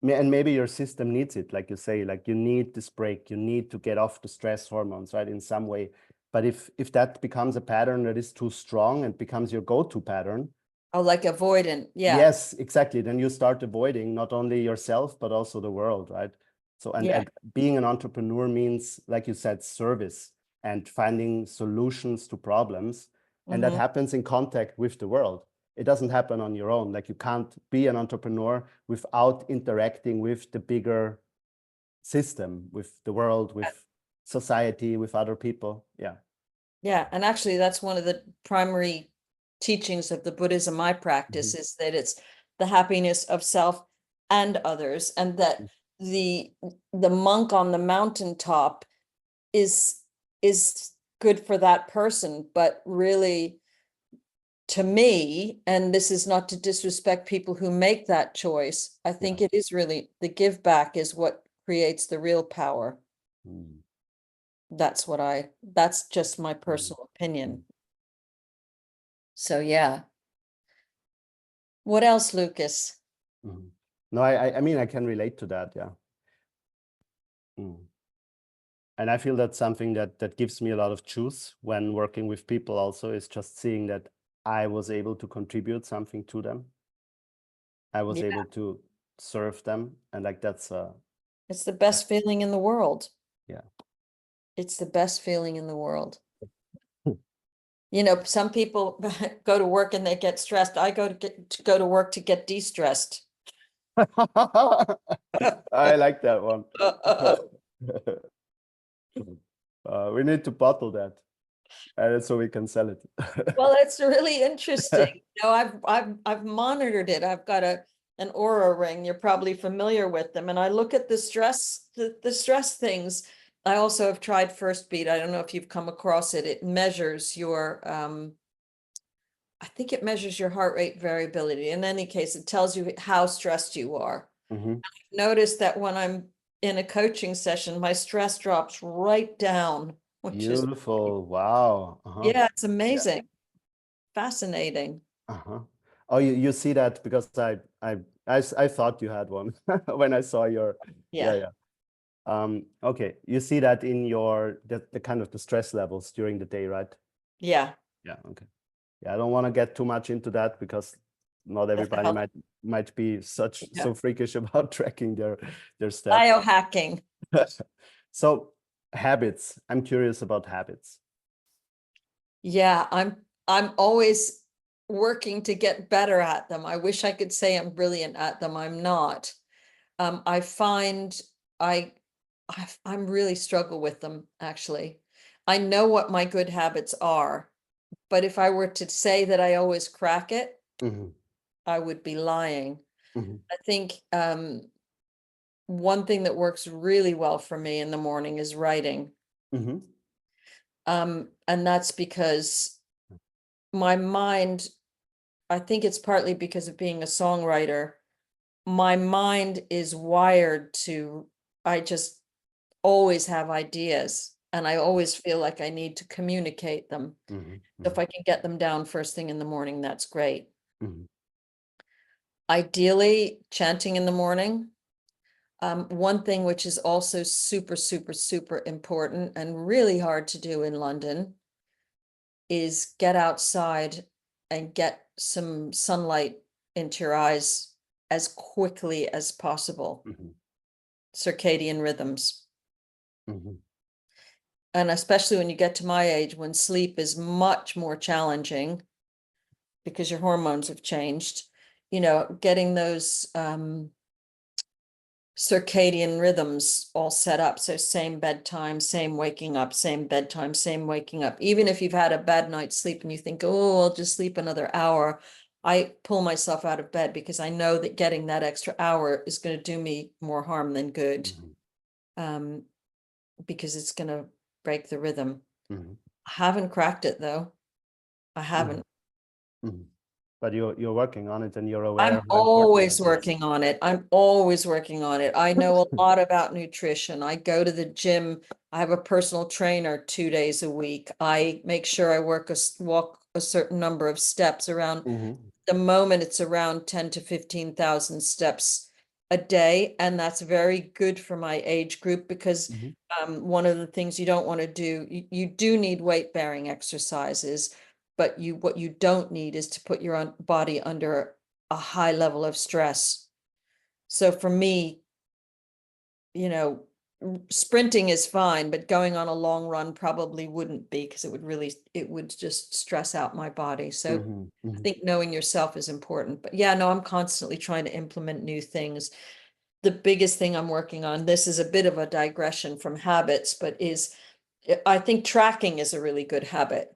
and maybe your system needs it, like you say, like you need this break, you need to get off the stress hormones, right, in some way. But if that becomes a pattern that is too strong and becomes your go-to pattern, Oh, like avoidant. Yeah. yes, exactly, then you start avoiding not only yourself but also the world, right? So Yeah. and being an entrepreneur means, like you said, service and finding solutions to problems, and that happens in contact with the world. It doesn't happen on your own. Like you can't be an entrepreneur without interacting with the bigger system, with the world, with society, with other people. Yeah. Yeah, and actually that's one of the primary teachings of the Buddhism I practice, is that it's the happiness of self and others, and that the monk on the mountaintop is good for that person, but really, to me, and this is not to disrespect people who make that choice, I think it is really the give back is what creates the real power. Mm. That's just my personal opinion. So yeah. What else, Lucas? Mhm. No, I mean, I can relate to that. Yeah. Mm. And I feel that's something that gives me a lot of juice when working with people also, is just seeing that I was able to contribute something to them. I was Yeah, able to serve them. And like, that's, it's the best feeling in the world. yeah. It's the best feeling in the world. Hmm. You know, some people go to work and they get stressed. I go to work to get de-stressed. I like that one. We need to bottle that, so we can sell it. Well, it's really interesting. You know, I've monitored it. I've got an Oura ring. You're probably familiar with them. And I look at the stress things. I also have tried First Beat. I don't know if you've come across it. It measures your I think it measures your heart rate variability. In any case, it tells you how stressed you are. Mhm. Notice that when I'm in a coaching session, my stress drops right down, which is, Beautiful. Wow. yeah, it's Yeah. amazing. Fascinating. Oh, you see that, because I thought you had one when I saw your, Yeah. yeah. Okay, you see that in your the kind of the stress levels during the day, right? Yeah. Yeah. Okay. Yeah, I don't want to get too much into that, because not That's everybody how, might be yeah. so freakish about tracking their steps. Biohacking. So habits. I'm curious about habits. Yeah, I'm always working to get better at them. I wish I could say I'm brilliant at them. I'm not. I find I I'm really struggle with them, actually. I know what my good habits are, but if I were to say that I always crack it, Mhm. I would be lying. Mhm. I think one thing that works really well for me in the morning is writing. Mhm. And that's because my mind, I think it's partly because of being a songwriter, my mind is wired to, I just always have ideas and I always feel like I need to communicate them. Mhm. So if Mhm. I can get them down first thing in the morning, that's great. Mhm. Ideally, chanting in the morning. One thing which is also super, super, super important and really hard to do in London is get outside and get some sunlight into your eyes as quickly as possible. Mhm. Circadian rhythms. Mhm. And especially when you get to my age, when sleep is much more challenging because your hormones have changed, you know, getting those circadian rhythms all set up. So same bedtime, same waking up, same bedtime, same waking up. Even if you've had a bad night's sleep and you think, oh, I'll just sleep another hour, I pull myself out of bed because I know that getting that extra hour is going to do me more harm than good. Because it's going to break the rhythm. I haven't cracked it though. I haven't. But you're working on it, and you're aware I'm how important always it is. working on it. I'm always working on it. I know a lot about nutrition. I go to the gym. I have a personal trainer 2 days a week. I make sure I walk a certain number of steps around. The moment it's around 10 to 15,000 steps a day, and that's very good for my age group because one of the things you don't want to do, you do need weight-bearing exercises, but what you don't need is to put your body under a high level of stress. So for me, sprinting is fine, but going on a long run probably wouldn't be, because it would just stress out my body. So I think knowing yourself is important. But yeah, no, I'm constantly trying to implement new things. The biggest thing I'm working on, this is a bit of a digression from habits, but I think tracking is a really good habit.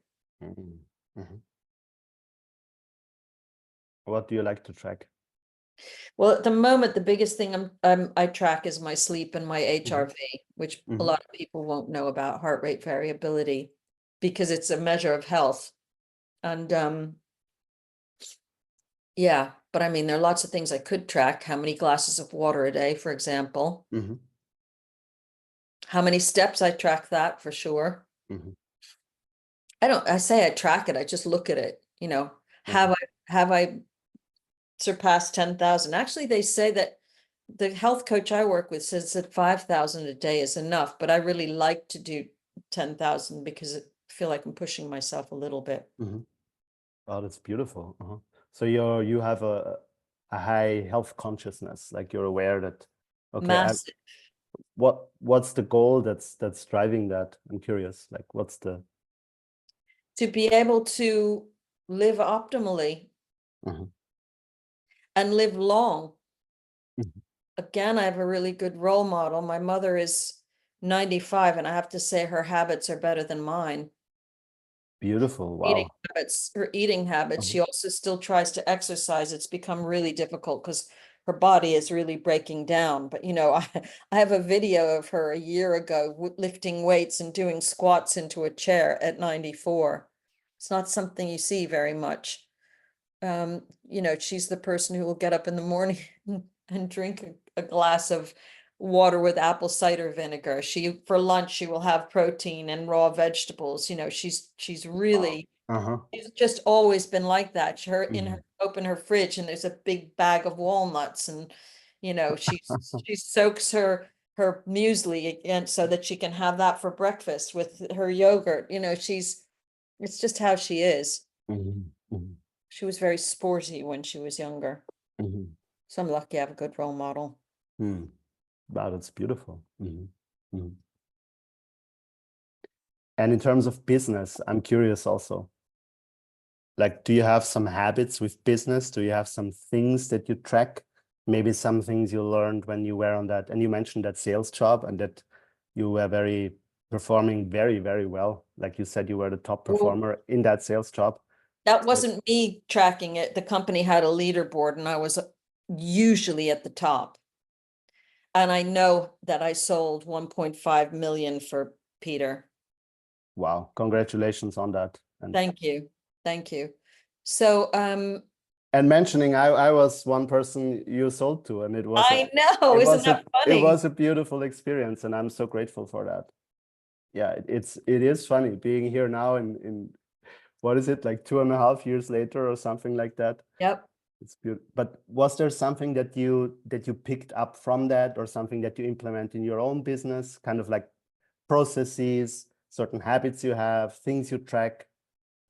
What do you like to track? Well, at the moment, the biggest thing I track is my sleep and my HRV, which a lot of people won't know about, heart rate variability, because it's a measure of health. And yeah, but I mean, there are lots of things I could track. How many glasses of water a day, for example. How many steps, I track that for sure. I say I track it, I just look at it, have I surpassed 10,000? Actually, they say that the health coach I work with says that 5,000 a day is enough, but I really like to do 10,000 because I feel like I'm pushing myself a little bit. Oh, that's beautiful. So you have a high health consciousness, like you're aware that, okay, Massive. what's the goal that's driving that? I'm curious, like To be able to live optimally and live long. Again, I have a really good role model. My mother is 95, and I have to say her habits are better than mine. Beautiful. Wow. Her eating habits. She also still tries to exercise. It's become really difficult because her body is really breaking down. But I have a video of her a year ago lifting weights and doing squats into a chair at 94. It's not something you see very much. She's the person who will get up in the morning and drink a glass of water with apple cider vinegar. For lunch, she will have protein and raw vegetables. She's really, she's just always been like that. Open her fridge and there's a big bag of walnuts, and she soaks her muesli and so that she can have that for breakfast with her yogurt. It's just how she is. She was very sporty when she was younger. So I'm lucky I have a good role model. Wow, that's beautiful. And in terms of business, I'm curious also. Like, do you have some habits with business? Do you have some things that you track? Maybe some things you learned when you were on that, and you mentioned that sales job and that you were performing very, very well. Like you said, you were the top performer in that sales job. That wasn't me tracking it. The company had a leaderboard and I was usually at the top. And I know that I sold 1.5 million for Peter. Wow, congratulations on that. And thank you. Thank you. So and mentioning I was one person you sold to, and it was isn't that funny? It was a beautiful experience, and I'm so grateful for that. Yeah, it is funny being here now in what is it, like 2.5 years later or something like that. Yep. It's beautiful. But was there something that you picked up from that, or something that you implement in your own business, kind of like processes, certain habits you have, things you track?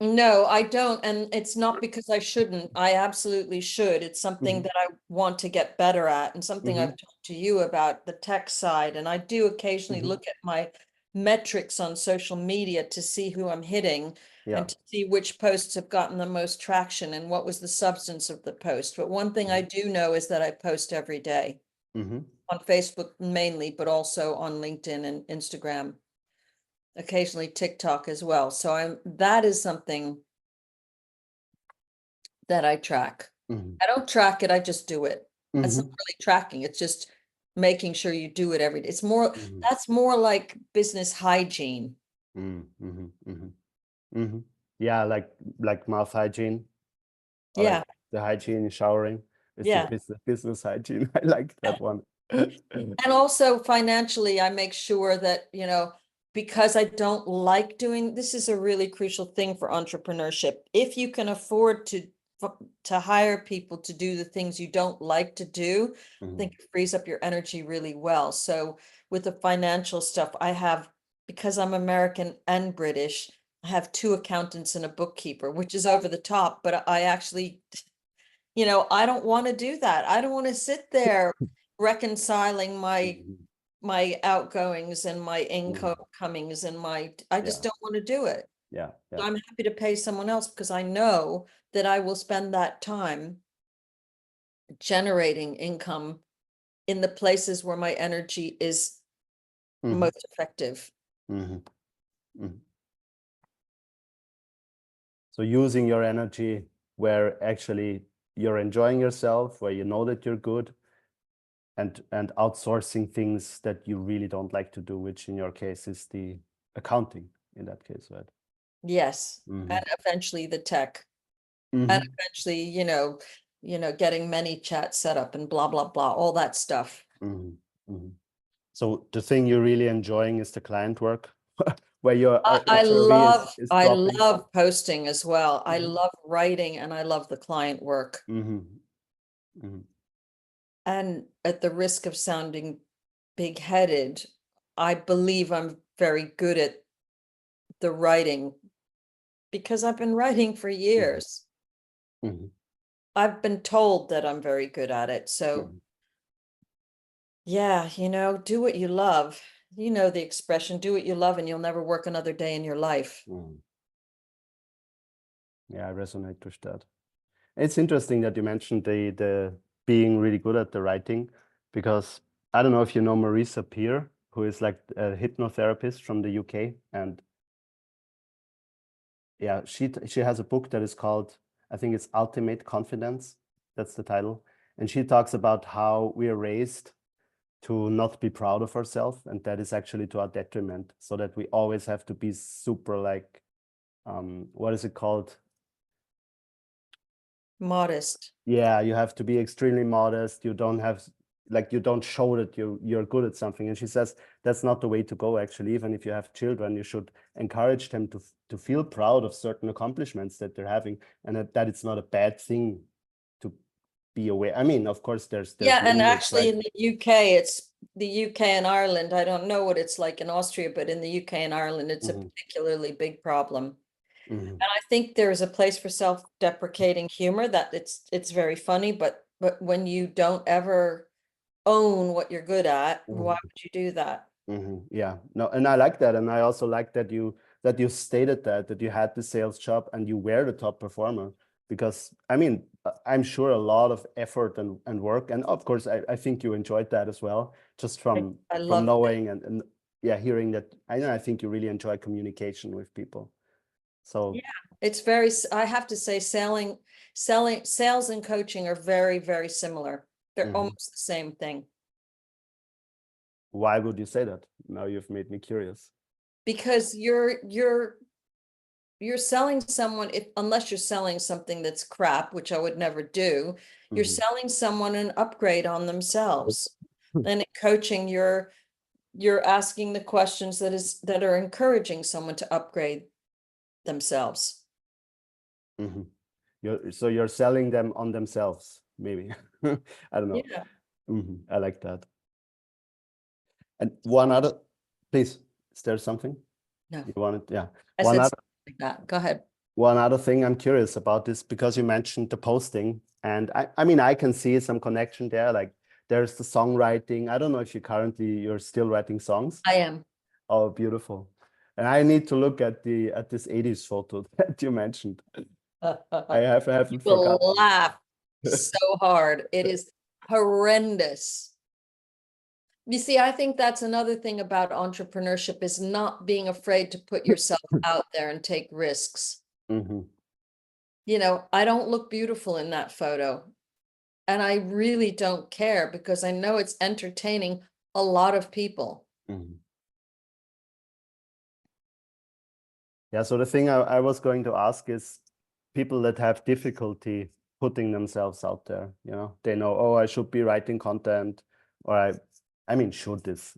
No, I don't. And it's not because I shouldn't. I absolutely should. It's something that I want to get better at, and something I've talked to you about, the tech side. And I do occasionally look at my metrics on social media to see who I'm hitting and to see which posts have gotten the most traction and what was the substance of the post. But one thing I do know is that I post every day on on Facebook mainly, but also on LinkedIn and Instagram, occasionally TikTok as well. So that is something that I track. I don't track it, I just do it. It's not really tracking, it's just making sure you do it every day. It's more, that's more like business hygiene. Yeah, like mouth hygiene, or like Yeah, the hygiene in showering is the yeah. business hygiene. I like that one. And also financially, I make sure that, because I don't like doing, this is a really crucial thing for entrepreneurship. If you can afford to hire people to do the things you don't like to do, I think it frees up your energy really well. So with the financial stuff, because I'm American and British, I have 2 accountants and a bookkeeper, which is over the top, but I actually, I don't want to do that. I don't want to sit there reconciling my outgoings and my incomings and I just don't want to do it. Yeah, yeah. I'm happy to pay someone else because I know that I will spend that time generating income in the places where my energy is most effective. So using your energy where actually you're enjoying yourself, where you know that you're good, and outsourcing things that you really don't like to do, which in your case is the accounting in that case, right? Yes, and eventually the tech, and eventually, getting many chats set up and blah, blah, blah, all that stuff. So the thing you're really enjoying is the client work, where your I HRV is dropping. love posting as well. I love writing and I love the client work. And at the risk of sounding big-headed, I believe I'm very good at the writing because I've been writing for years. I've been told that I'm very good at it. So yeah, do what you love. You know the expression, do what you love and you'll never work another day in your life. Yeah, I resonate with that. It's interesting that you mentioned the being really good at the writing, because I don't know if you know Marisa Peer, who is like a hypnotherapist from the UK, and yeah, she has a book that is called, I think it's Ultimate Confidence. That's the title, and she talks about how we are raised to not be proud of ourselves, and that is actually to our detriment. So that we always have to be super like, what is it called? Modest. Yeah, you have to be extremely modest. You don't show that you're good at something. And she says that's not the way to go, actually. Even if you have children, you should encourage them to feel proud of certain accomplishments that they're having, and that it's not a bad thing to be aware. I mean, of course, there's Yeah, and limits, actually right? in the UK, it's the UK and Ireland. I don't know what it's like in Austria, but in the UK and Ireland, it's a particularly big problem. And I think there is a place for self-deprecating humor, that it's very funny, but when you don't ever own what you're good at, why would you do that? Yeah, no, and I like that, and I also like that you stated that you had the sales job and you were the top performer, because I mean, I'm sure a lot of effort and work, and of course I think you enjoyed that as well, just from I love knowing and yeah, hearing that. I think you really enjoy communication with people. So yeah, it's I have to say sales and coaching are very, very similar. They're almost the same thing. why would you say that? Now you've made me curious. Because you're selling someone, unless you're selling something that's crap, which I would never do, you're selling someone an upgrade on themselves. Then in coaching, you're asking the questions that are encouraging someone to upgrade themselves. You're selling them on themselves, maybe. I don't know. Yeah. I like that. And one other, please, is there something No, you wanted? Yeah. I said something like that. Go ahead. One other thing I'm curious about this, because you mentioned the posting, and I mean, I can see some connection there. Like there's the songwriting. I don't know if you're still writing songs. I am. Oh, beautiful. And I need to look at this 80s photo that you mentioned. I haven't You will forgotten. laugh so hard. It is horrendous. You see, I think that's another thing about entrepreneurship is not being afraid to put yourself out there and take risks. Mhm, You know, I don't look beautiful in that photo. And I really don't care because I know it's entertaining a lot of people. mhm. Yeah, so the thing I was going to ask is people that have difficulty putting themselves out there, you know, they know, oh, I should be writing content, or I mean, should this,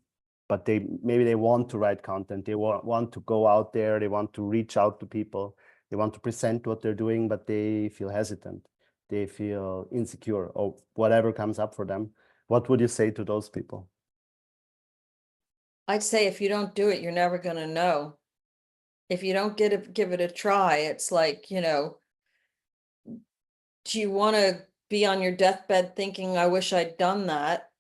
but maybe they want to write content, they want to go out there, they want to reach out to people, they want to present what they're doing, but they feel hesitant, they feel insecure, or whatever comes up for them. What would you say to those people? I'd say if you don't do it, you're never going to know. If you don't give it a try, it's like, you know, do you want to be on your deathbed thinking, I wish I'd done that?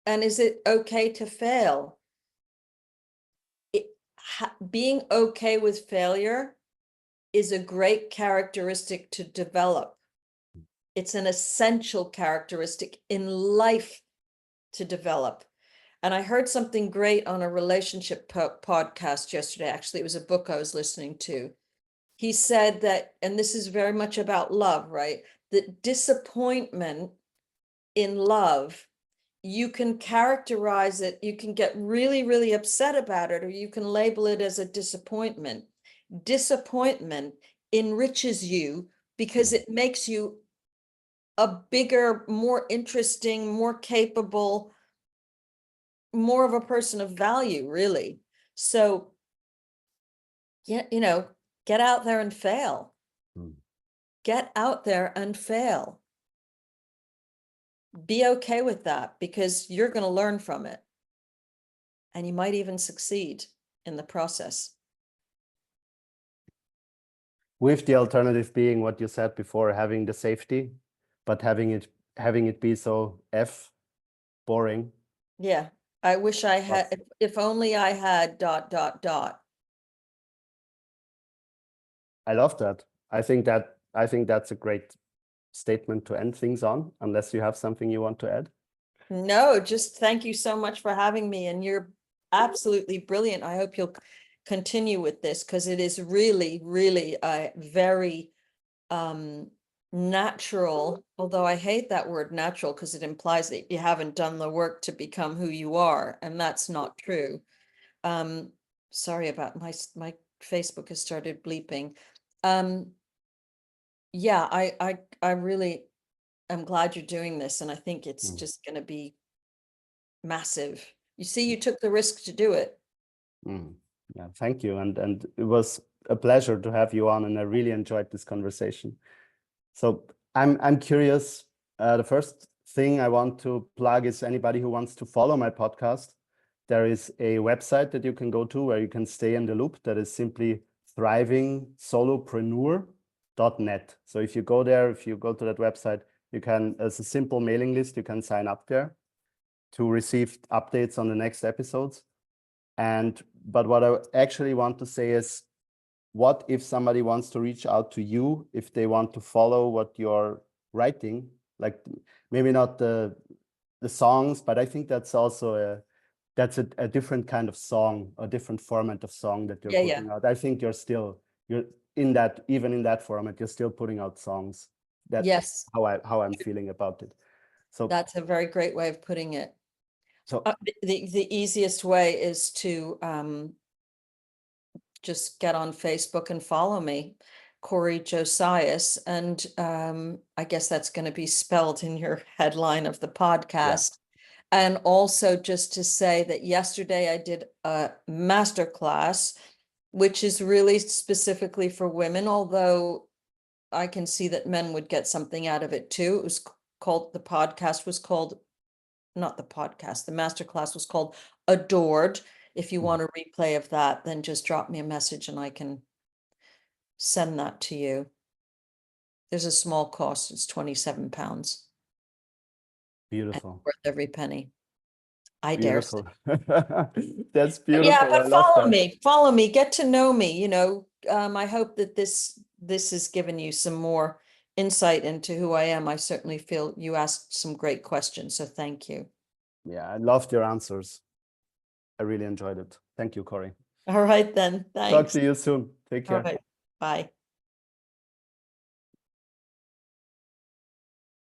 And is it okay to fail? Being okay with failure is a great characteristic to develop. It's an essential characteristic in life to develop. And I heard something great on a relationship podcast yesterday. Actually, it was a book I was listening to. He said that, and this is very much about love, right? That disappointment in love, you can characterize it, you can get really, really upset about it, or you can label it as a disappointment. Disappointment enriches you because it makes you a bigger, more interesting, more capable, more of a person of value, really. So, yeah, you know, get out there and fail. Mm. Get out there and fail. Be okay with that because you're going to learn from it. And you might even succeed in the process. With the alternative being what you said before, having the safety, but having it be so boring. Yeah. I wish I But had, if only I had ... I love that. I think that's a great statement to end things on, unless you have something you want to add. No, just thank you so much for having me. And you're absolutely brilliant. I hope you'll continue with this because it is really, really a very natural, although I hate that word natural because it implies that you haven't done the work to become who you are, and that's not true. Um, sorry about my Facebook has started bleeping. Yeah, I really am glad you're doing this, and I think it's Mm. just going to be massive. You see, you took the risk to do it. Mm. Yeah, thank you. And it was a pleasure to have you on, and I really enjoyed this conversation. So I'm curious. The first thing I want to plug is anybody who wants to follow my podcast. There is a website that you can go to where you can stay in the loop. That is simply thrivingsolopreneur.net. So if you go there, if you go to that website, you can, as a simple mailing list, you can sign up there to receive updates on the next episodes. But what I actually want to say is, what if somebody wants to reach out to you, if they want to follow what you're writing, like maybe not the songs, but I think that's also a different kind of song, a different format of song that you're Yeah, yeah. putting out. I think you're in that, even in that format, you're still putting out songs. That's Yes, how I'm feeling about it. So that's a very great way of putting it. so The easiest way is to just get on Facebook and follow me, Cori Josias, and I guess that's going to be spelled in your headline of the yeah. podcast. And also just to say that yesterday I did a masterclass, which is really specifically for women, although I can see that men would get something out of it too. It was called, the podcast was called, not the podcast, the masterclass was called Adored. If you want a replay of that, then just drop me a message and I can send that to you. There's a small cost, it's £27. And Beautiful. worth every penny. I dare say. Beautiful. That's Yeah, beautiful. I but love that. follow me, get to know me, you know. I hope that this has given you some more insight into who I am. I certainly feel you asked some great questions, so thank you. Yeah, I loved your answers. I really enjoyed it. Thank you, Cori. All right then. Talk Thanks. to you soon. Take care. All right. Bye.